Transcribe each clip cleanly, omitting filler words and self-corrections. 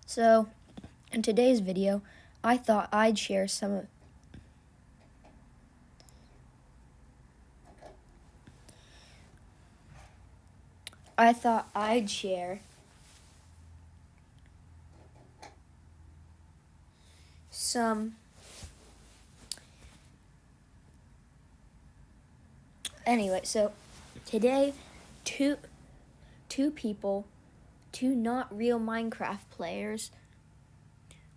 So, in today's video, I thought I'd share some of some anyway, so today two people, two not real Minecraft players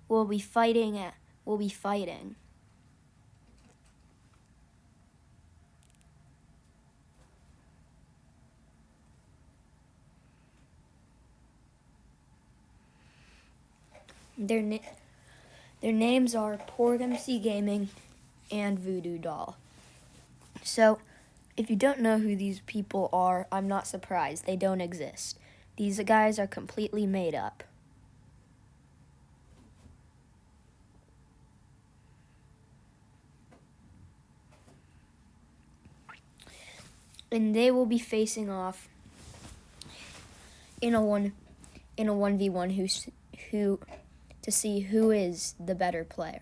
will be fighting. Their names are porgmcgaming and Voodoodoll. So, if you don't know who these people are, I'm not surprised. They don't exist. These guys are completely made up. And they will be facing off in a 1v1 who to see who is the better player.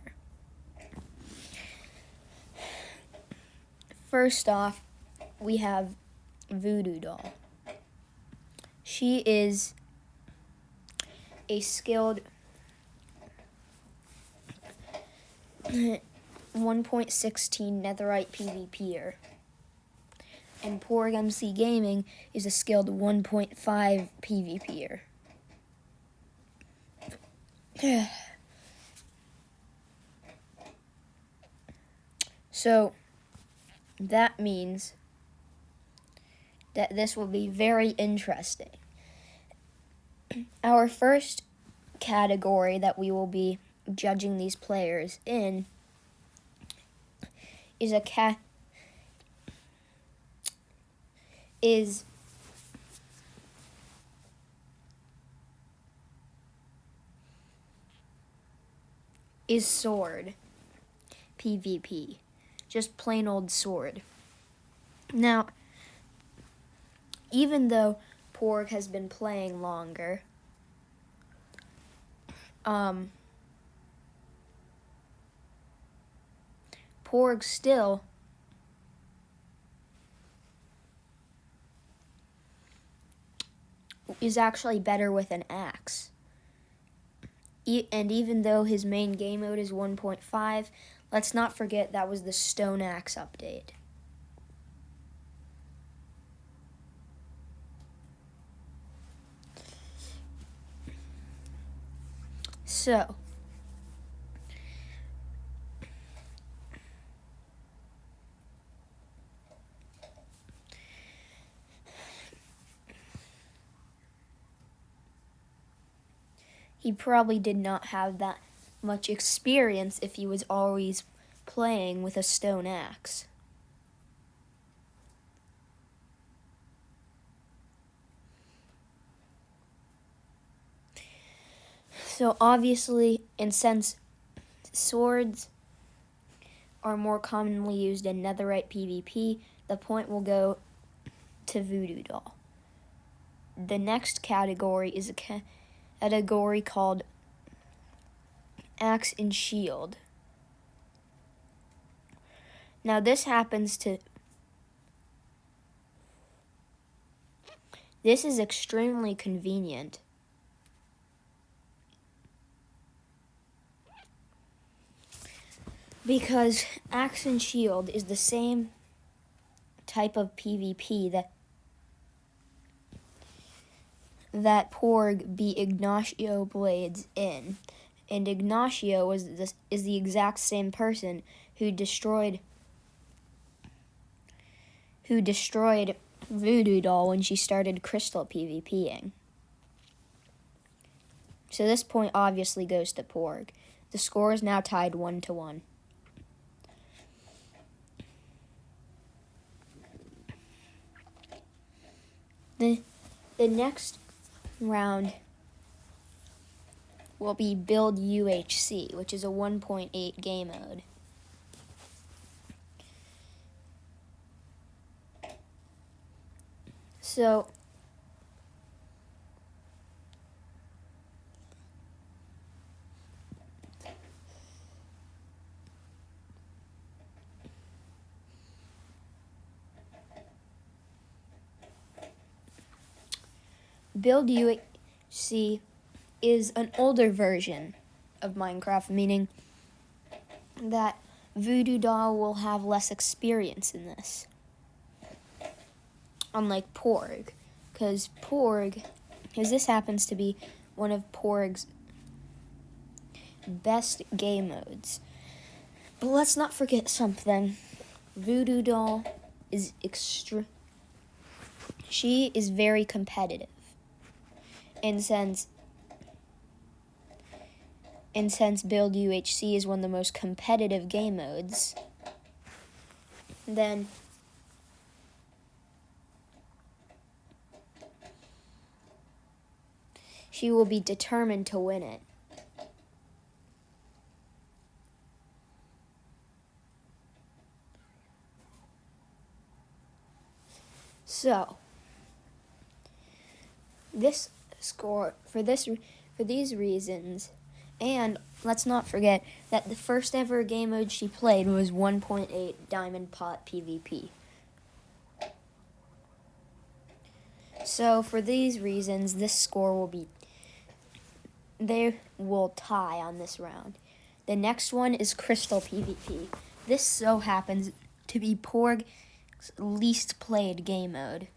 First off, we have Voodoodoll. She is a skilled 1.16 netherite PvPer. And porgmcgaming is a skilled 1.5 PvPer. So that means that this will be very interesting. Our first category that we will be judging these players in is sword PvP. Just plain old sword. Now, even though Porg has been playing longer, Porg still is actually better with an axe. And even though his main game mode is 1.5, let's not forget that was the Stone Axe update. So, he probably did not have that much experience if he was always playing with a stone axe. So obviously, and since swords are more commonly used in netherite PvP, the point will go to Voodoodoll. The next category is a category called Axe and Shield. Now this is extremely convenient. Because Axe and Shield is the same type of PvP that Porg beat Ignacio Blades in. And Ignacio is the exact same person who destroyed Voodoodoll when she started crystal PvPing. So this point obviously goes to Porg. The score is now tied 1-1. The next round will be Build UHC, which is a 1.8 game mode. So Build UHC is an older version of Minecraft, meaning that Voodoodoll will have less experience in this. Unlike Porg, because this happens to be one of Porg's best game modes. But let's not forget something. Voodoodoll is she is very competitive. And since Build UHC is one of the most competitive game modes, then she will be determined to win it. So, this score, for these reasons, and let's not forget that the first ever game mode she played was 1.8 Diamond Pot PvP. So for these reasons, this score they will tie on this round. The next one is Crystal PvP. This so happens to be Porg's least played game mode.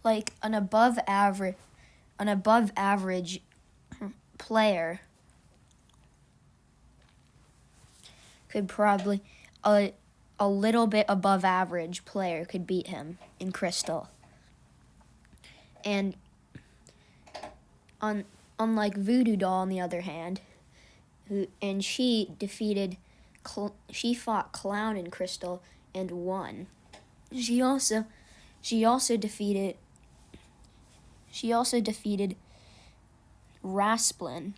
Like an above average player could probably a little bit above average player could beat him in Crystal. And unlike Voodoodoll, on the other hand, she fought Clown in Crystal and won. She also defeated Rasplin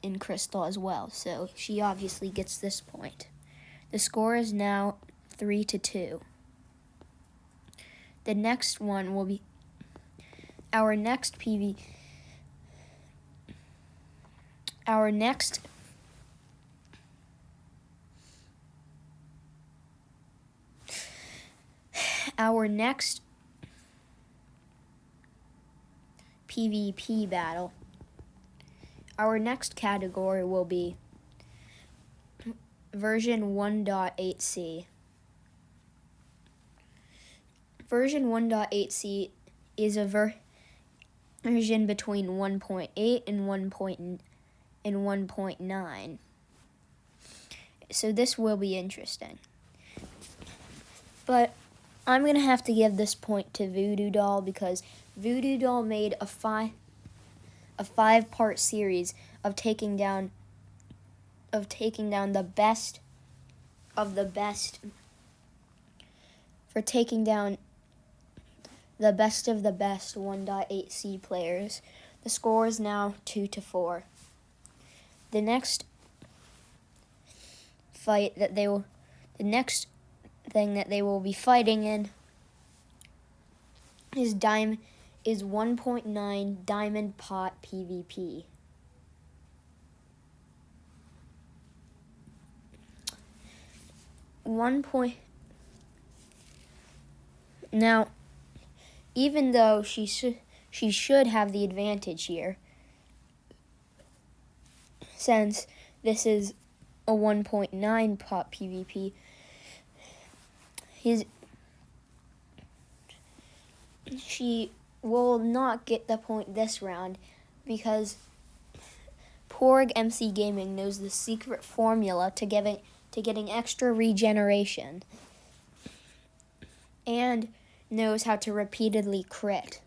in Crystal as well, so she obviously gets this point. The score is now 3-2. The next one will be our next PvP battle. Our next category will be version 1.8c. Version 1.8c is a version between 1.8 and 1.9. So this will be interesting. But I'm going to have to give this point to Voodoodoll because Voodoodoll made a five-part series of taking down the best of the best, for taking down the best of the best 1.8c players. The score is now 2-4. The next thing that they will be fighting in is 1.9 Diamond Pot PvP. Now, even though she should have the advantage here, since this is a 1.9 pot PvP, she will not get the point this round because porgmcgaming knows the secret formula to getting extra regeneration and knows how to repeatedly crit.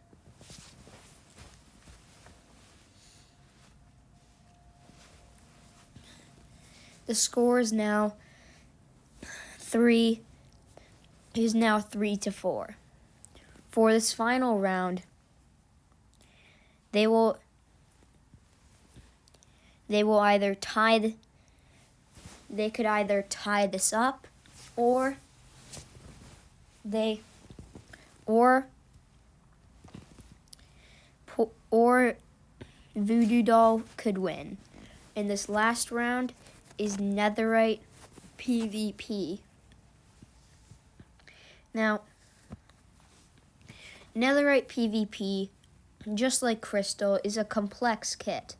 The score is now 3-4. For this final round, they will either tie. They could either tie this up, or Voodoodoll could win. And this last round is Netherite PvP. Now, Netherite PvP, just like Crystal, is a complex kit.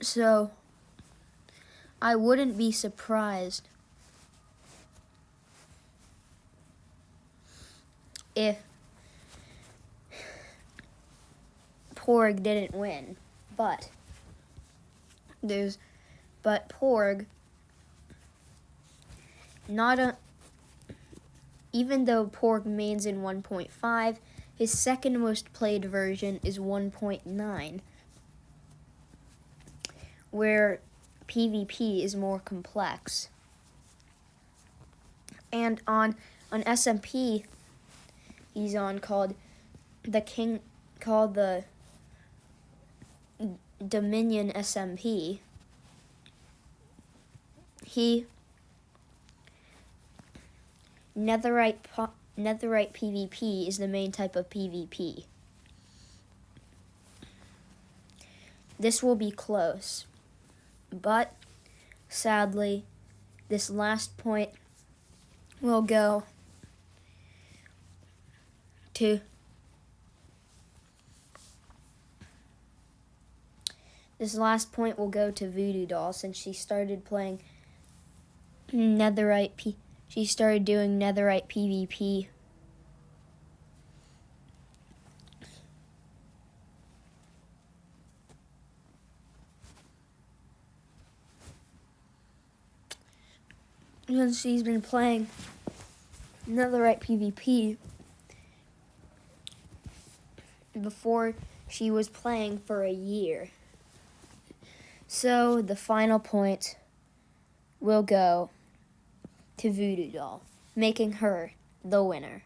So, I wouldn't be surprised if Porg didn't win. But Porg, even though Porg mains in 1.5, his second most played version is 1.9, where PvP is more complex. And on SMP, he's on called the Dominion SMP. Netherite PvP is the main type of PvP. This will be close, but sadly, this last point will go to Voodoodoll, since she started playing she started doing Netherite PvP. And she's been playing Netherite PvP before she was playing for a year. So the final point will go to Voodoodoll, making her the winner.